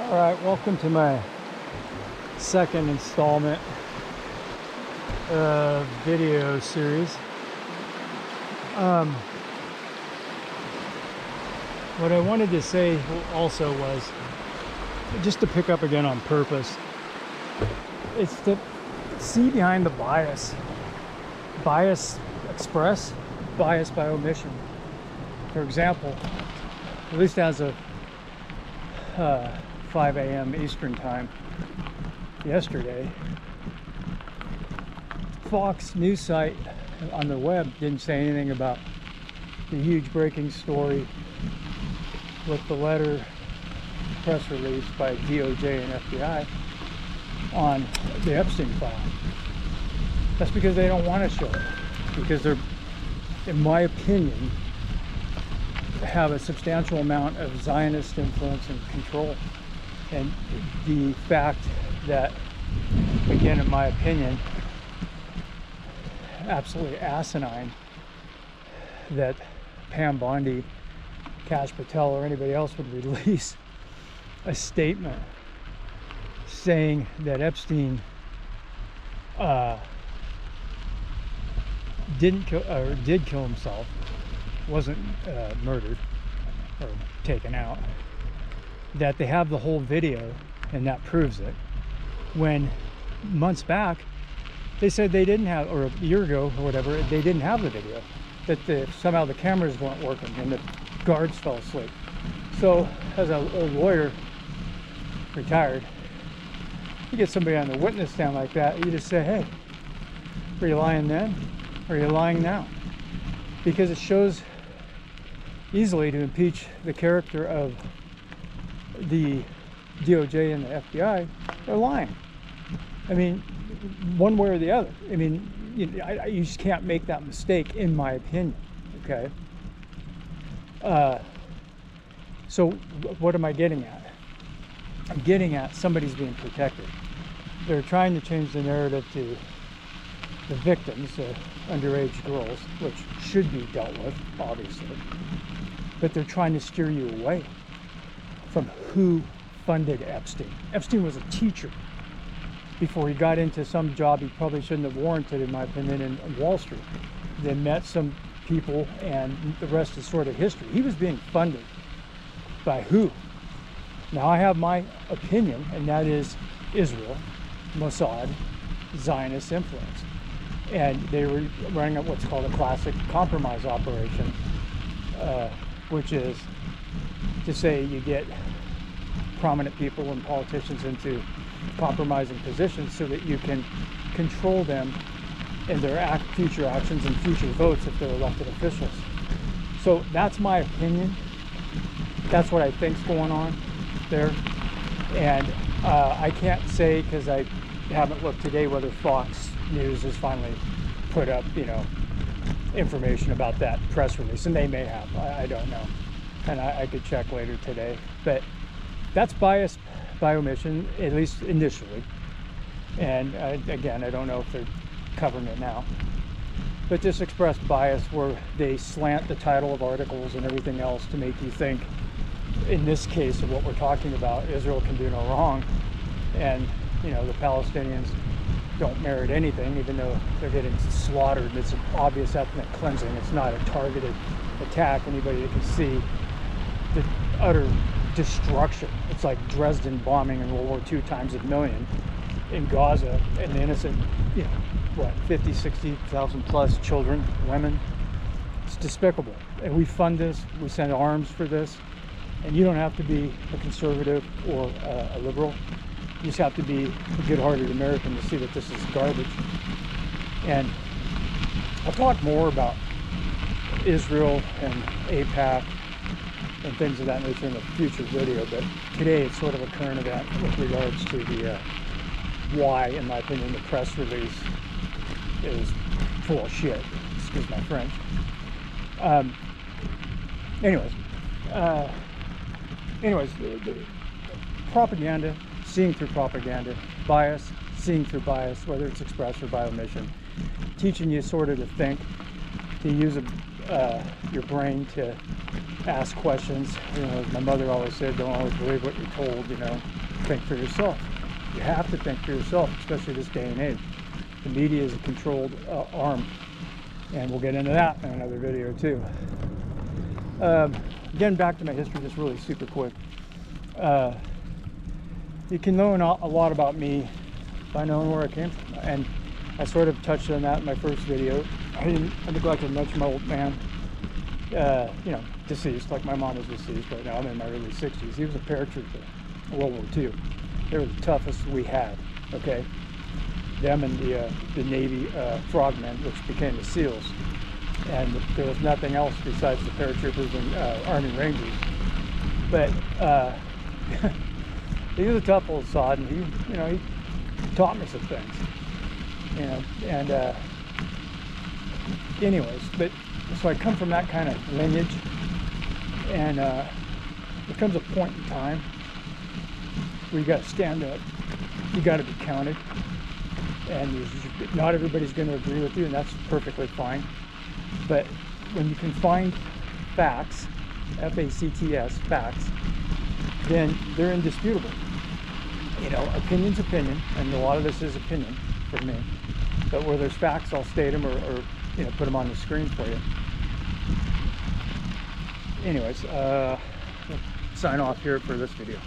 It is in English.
All right, welcome to my second installment video series. What I wanted to say also was just to pick up again on purpose. It's to see behind the bias express, bias by omission. For example, at least as of 5 a.m. Eastern time yesterday, Fox news site on the web didn't say anything about the huge breaking story with the letter press release by DOJ and FBI on the Epstein file. That's because they don't want to show it, because they're, in my opinion, have a substantial amount of Zionist influence and control. And the fact that, again, in my opinion, absolutely asinine that Pam Bondi, Kash Patel, or anybody else would release a statement saying that Epstein did kill himself, wasn't murdered or taken out, that they have the whole video and that proves it, when months back they said they didn't have, or a year ago or whatever, they didn't have the video, that somehow the cameras weren't working and the guards fell asleep. So as an old lawyer, retired, you get somebody on the witness stand like that, you just say, hey, were you lying then or are you lying now? Because it shows easily to impeach the character of the DOJ and the FBI. They're lying. I mean, one way or the other. I mean, you just can't make that mistake, in my opinion. Okay. So what am I getting at? I'm getting at somebody's being protected. They're trying to change the narrative to the victims, underage girls, which should be dealt with, obviously. But they're trying to steer you away from who funded Epstein. Epstein was a teacher before he got into some job he probably shouldn't have warranted, in my opinion, in Wall Street. Then met some people, and the rest is sort of history. He was being funded by who? Now I have my opinion, and that is Israel, Mossad, Zionist influence. And they were running up what's called a classic compromise operation, which is to say you get prominent people and politicians into compromising positions so that you can control them in their future actions and future votes if they're elected officials. So that's my opinion. That's what I think's going on there. And I can't say, because I haven't looked today, whether Fox News has finally put up, information about that press release, and they may have. I don't know, and I could check later today. But that's bias by omission, at least initially. And again, I don't know if they're covering it now. But this expressed bias where they slant the title of articles and everything else to make you think, in this case of what we're talking about, Israel can do no wrong, and the Palestinians don't merit anything, even though they're getting slaughtered. It's an obvious ethnic cleansing. It's not a targeted attack. Anybody that can see the utter destruction. It's like Dresden bombing in World War II times a million in Gaza, and the innocent, 50, 60,000 plus children, women. It's despicable. And we fund this, we send arms for this, and you don't have to be a conservative or a liberal. You just have to be a good-hearted American to see that this is garbage. And I'll talk more about Israel and AIPAC and things of that nature in a future video, but today it's sort of a current event with regards to the why, in my opinion, the press release is full of shit. Excuse my French. Anyways, the propaganda, seeing through propaganda, bias, seeing through bias, whether it's expressed or by omission, teaching you sort of to think, to use your brain to ask questions. You know, as my mother always said, don't always believe what you're told, you know, think for yourself. You have to think for yourself, especially this day and age. The media is a controlled arm, and we'll get into that in another video too. Getting back to my history just really super quick. You can learn a lot about me by knowing where I came from, and I sort of touched on that in my first video. I neglected to mention my old man, you know, deceased, like my mom is deceased right now. I'm in my early 60s. He was a paratrooper in World War II. They were the toughest we had, okay? Them and the Navy frogmen, which became the SEALs. And there was nothing else besides the paratroopers and Army Rangers. But he was a tough old sod, and he, you know, he taught me some things, you know. And anyways, but so I come from that kind of lineage, and there comes a point in time where you got to stand up, you got to be counted, and not everybody's going to agree with you, and that's perfectly fine. But when you can find facts, F-A-C-T-S, facts, then they're indisputable. You know, opinion's opinion, and a lot of this is opinion for me. But where there's facts, I'll state them or you know, put them on the screen for you. Anyways, sign off here for this video.